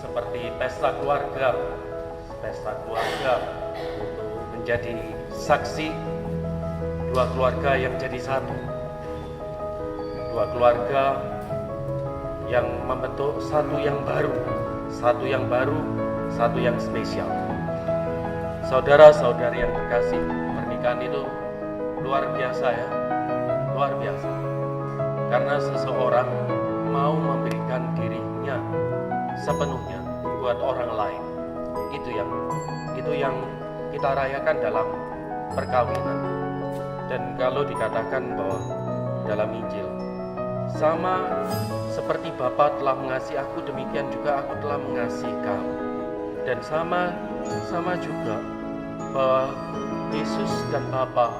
seperti pesta keluarga untuk menjadi saksi dua keluarga yang jadi satu, dua keluarga yang membentuk satu yang baru, satu yang spesial. Saudara-saudari yang terkasih, pernikahan itu luar biasa ya, luar biasa. Karena seseorang mau memberikan dirinya sepenuhnya buat orang lain. Itu yang kita rayakan dalam perkawinan. Dan kalau dikatakan bahwa dalam Injil, sama seperti Bapa telah mengasihi aku, demikian juga aku telah mengasihi kamu. Dan sama juga bahwa Yesus dan Bapa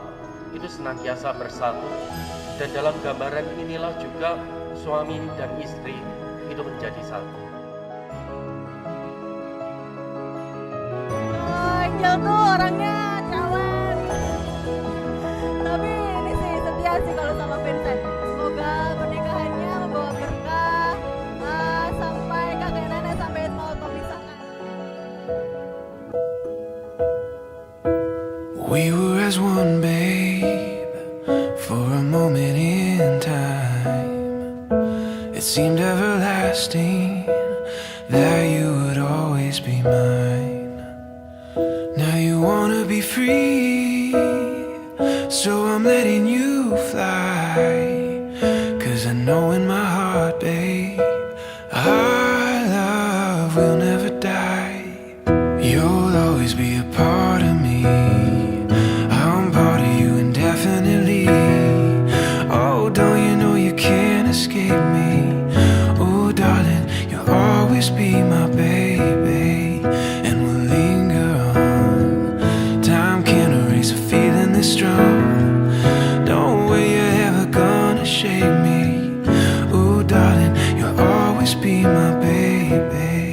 itu senantiasa bersatu. Dan dalam gambaran inilah juga suami dan istri itu menjadi satu. Angel tuh orangnya cawan, tapi ini sih setia sih kalau sama Vincent. Semoga pernikahannya membawa berkah sampai kakek nenek sampai mau memisahkan. We were as one, babe, for a moment in time. It seemed everlasting that you would always be mine. Now you wanna be free, so I'm letting you fly. 'Cause I know in my heart, babe, our love will never die. You'll always be a part of me. I'm part of you indefinitely. Oh, don't you know you can't escape me? Oh, darling, you'll always be my baby. And we'll linger on. Time can't erase a feeling this strong. Don't way you're ever gonna shake me. Oh, darling, you'll always be my baby.